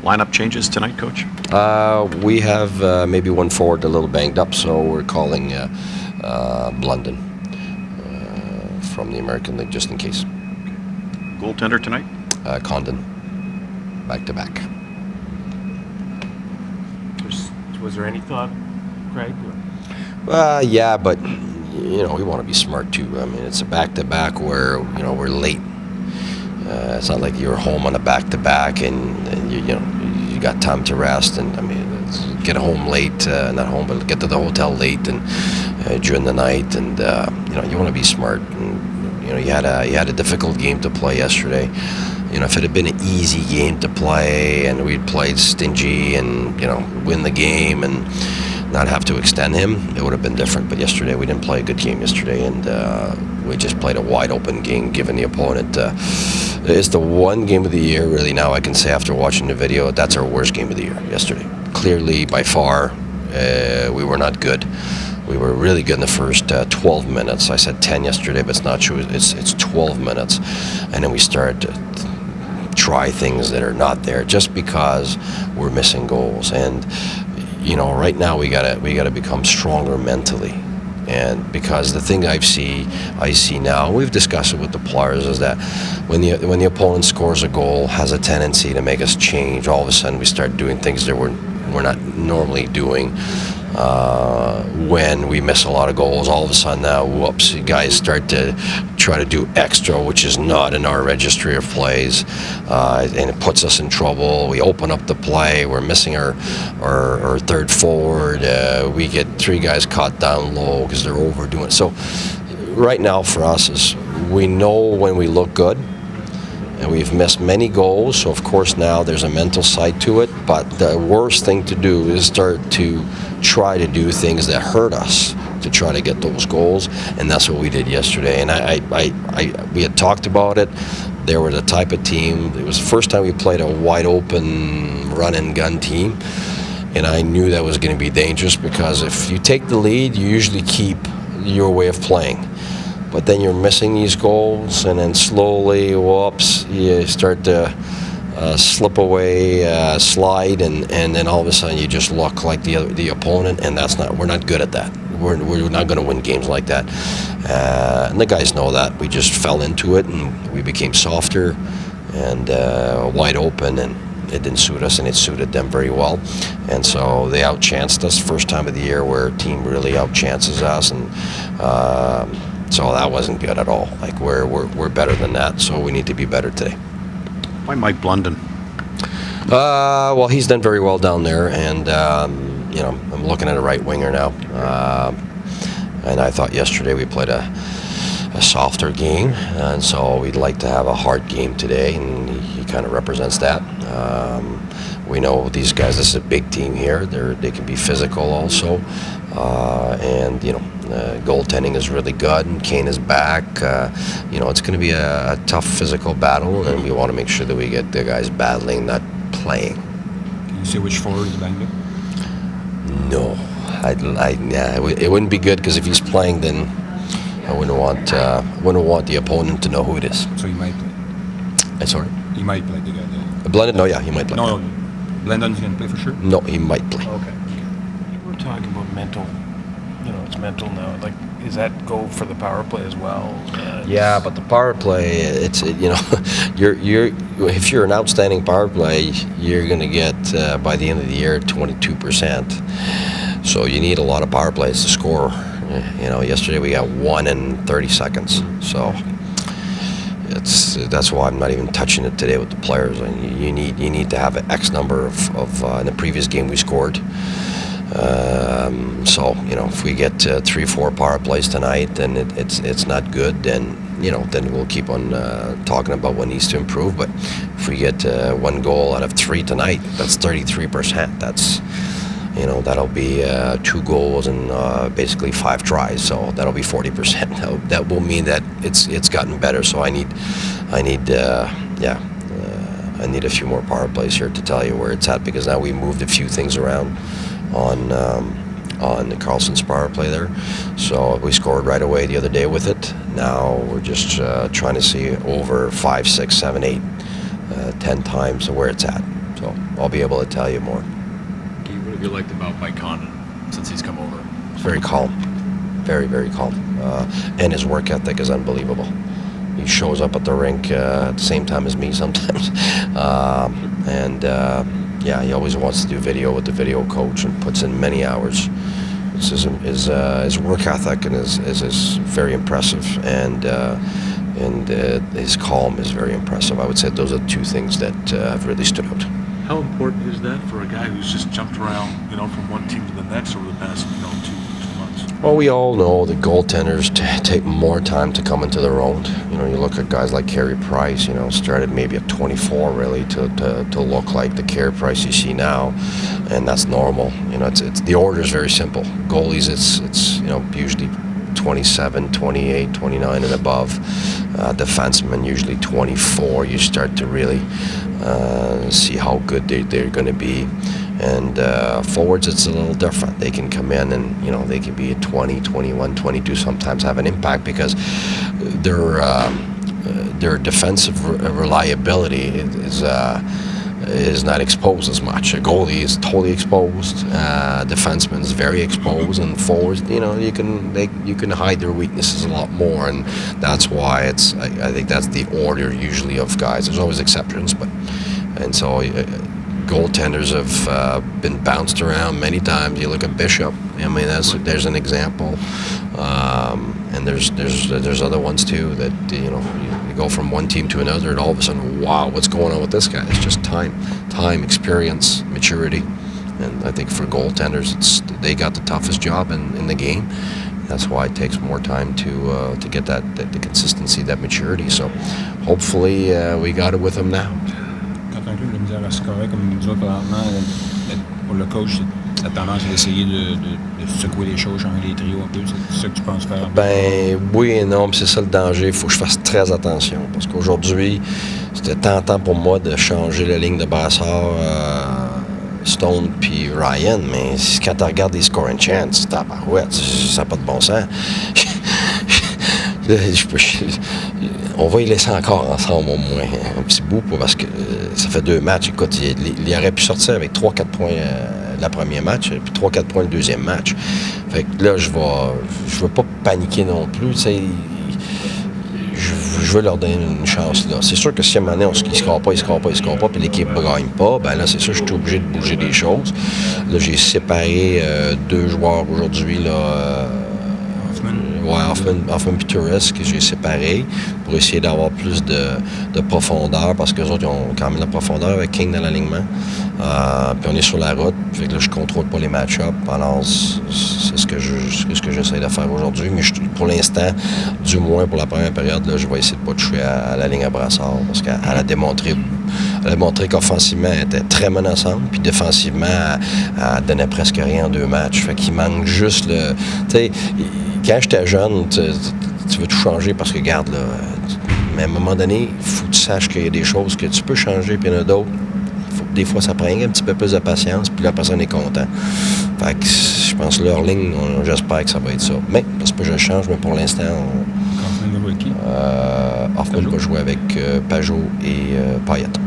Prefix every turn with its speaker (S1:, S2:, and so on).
S1: Lineup changes tonight, Coach?
S2: We have maybe one forward a little banged up, so we're calling Blunden from the American League just in case.
S1: Goaltender tonight?
S2: Condon, back-to-back.
S3: Was there any thought, Craig?
S2: Yeah, but we want to be smart too. I mean, it's a back-to-back where we're late. It's not like you're home on a back-to-back and you got time to rest. And I mean, get home late, not home, but get to the hotel late and during the night. And you want to be smart. And you had a difficult game to play yesterday. If it had been an easy game to play and we'd played stingy and win the game and not have to extend him, it would have been different. But yesterday we didn't play a good game yesterday, and we just played a wide open game given the opponent. It's the one game of the year really now I can say after watching the video that's our worst game of the year yesterday. Clearly by far we were not good. We were really good in the first 12 minutes. I said 10 yesterday, but it's not true. It's 12 minutes, and then we started to try things that are not there just because we're missing goals. And right now we gotta become stronger mentally. And because the thing I see now, we've discussed it with the players, is that when the opponent scores a goal, has a tendency to make us change. All of a sudden we start doing things that we're not normally doing. When we miss a lot of goals, all of a sudden now, whoops, guys start to try to do extra, which is not in our registry of plays, and it puts us in trouble. We open up the play, we're missing our third forward, we get three guys caught down low because they're overdoing it. So right now for us is we know when we look good, and we've missed many goals, so of course now there's a mental side to it, but the worst thing to do is start to try to do things that hurt us to try to get those goals, and that's what we did yesterday. And we had talked about it. They were the type of team, it was the first time we played a wide open run and gun team, and I knew that was going to be dangerous because if you take the lead, you usually keep your way of playing. But then you're missing these goals, and then slowly, whoops, you start to slip away, slide, and then all of a sudden you just look like the opponent, and we're not good at that. We're not going to win games like that, and the guys know that. We just fell into it, and we became softer and wide open, and it didn't suit us, and it suited them very well. And so they outchanced us. First time of the year where a team really outchances us, and so that wasn't good at all. Like we're better than that, so we need to be better today.
S1: Why Mike Blunden?
S2: Well, he's done very well down there, and I'm looking at a right winger now. And I thought yesterday we played a softer game, and so we'd like to have a hard game today, and he kind of represents that. We know these guys. This is a big team here. They can be physical also, and goaltending is really good, and Kane is back. It's going to be a tough physical battle, and we want to make sure that we get the guys battling, not playing.
S4: Can you say which forward is banged up?
S2: No, it wouldn't be good because if he's playing, then I wouldn't want the opponent to know who it is.
S4: So he might play.
S2: Sorry.
S4: He might play the guy.
S2: Blunden? No, yeah, he might play.
S4: No, Blenden's going to play for sure?
S2: No, he might play.
S3: Okay. We're talking about mental. It's mental now. Like, does that go for the power play as well?
S2: Yeah, but the power play, it's if you're an outstanding power play, you're going to get by the end of the year 22%. So you need a lot of power plays to score. Yesterday we got 1 in 30 seconds. So that's why I'm not even touching it today with the players. And you need to have an X number of in the previous game we scored. So if we get 3-4 power plays tonight, then it's not good. Then we'll keep on talking about what needs to improve. But if we get 1 goal out of 3 tonight, that's 33%. That's that'll be 2 goals and basically 5 tries. So that'll be 40%. That will mean that it's gotten better. So I need a few more power plays here to tell you where it's at, because now we moved a few things around on the Carlson's power play there. So we scored right away the other day with it. Now we're just trying to see over 5, 6, 7, 8, 10 times where it's at. So I'll be able to tell you more.
S5: What have you liked about Mike Condon since he's come over?
S2: Very calm. Very, very calm. And his work ethic is unbelievable. He shows up at the rink at the same time as me sometimes. Yeah, he always wants to do video with the video coach and puts in many hours. His work ethic and is very impressive, and his calm is very impressive. I would say those are two things that have really stood out.
S6: How important is that for a guy who's just jumped around, from one team to the next over the past, 2 months?
S2: Well, we all know that goaltenders take more time to come into their own. You look at guys like Carey Price, started maybe at 24 really to look like the Carey Price you see now, and that's normal. It's the order is very simple. Goalies, it's usually 27, 28, 29 and above. Defensemen usually 24. You start to really see how good they're going to be. And forwards, it's a little different. They can come in and, they can be at 20, 21, 22, sometimes have an impact because their defensive reliability is not exposed as much. A goalie is totally exposed. Defenseman is very exposed, and forwards, you can hide their weaknesses a lot more, and that's why I think that's the order usually of guys. There's always exceptions, so goaltenders have been bounced around many times. You look at Bishop. There's an example, and there's other ones too that you go from one team to another, and all of a sudden, wow, what's going on with this guy? It's just time, experience, maturity, and I think for goaltenders, they got the toughest job in the game. That's why it takes more time to get the consistency, that maturity. So hopefully we got it with them now.
S4: Quand un club a de misère à scorer comme nous autres présentement, pour le coach, la tendance est d'essayer de secouer les choses, changer les trios un peu. C'est ça que tu penses faire?
S2: Ben oui et non, c'est ça le danger. Il faut que je fasse très attention parce qu'aujourd'hui, c'était tentant pour moi de changer la ligne de brassard Stone puis Ryan, mais quand tu regardes les scoring chances, tabarouette, ça n'a pas de bon sens. On va y laisser encore ensemble au moins un petit bout parce que ça fait 2 matchs. Écoute, il aurait pu sortir avec 3-4 points le premier match puis 3-4 points le deuxième match. Fait que là, je veux pas paniquer non plus. Je veux leur donner une chance là. C'est sûr que si à un moment donné, il ne score pas, puis l'équipe ne gagne pas, ben là, c'est sûr que je suis obligé de bouger des choses. Là, j'ai séparé 2 joueurs aujourd'hui, là. Hoffman et Turris que j'ai séparés pour essayer d'avoir plus de profondeur parce que les autres ils ont quand même la profondeur avec King dans l'alignement. Puis on est sur la route, fait que là je contrôle pas les match-ups. Alors c'est ce que j'essaie de faire aujourd'hui. Mais pour l'instant, du moins pour la première période, là, je vais essayer de pas toucher à la ligne à brassard parce qu'elle a démontré qu'offensivement elle était très menaçante, puis défensivement elle donnait presque rien en 2 matchs. Fait qu'il manque juste le. Tu sais, quand j'étais jeune, tu veux tout changer parce que, regarde, là, mais à un moment donné, il faut que tu saches qu'il y a des choses que tu peux changer, puis il y en a d'autres. Des fois, ça prend un petit peu plus de patience, puis la personne est contente. Fait que je pense que leur ligne, j'espère que ça va être ça. Mais, c'est pas que je change, mais pour l'instant,
S4: Hoffman va jouer avec qui?
S2: Hoffman va jouer avec Pajot et Payette.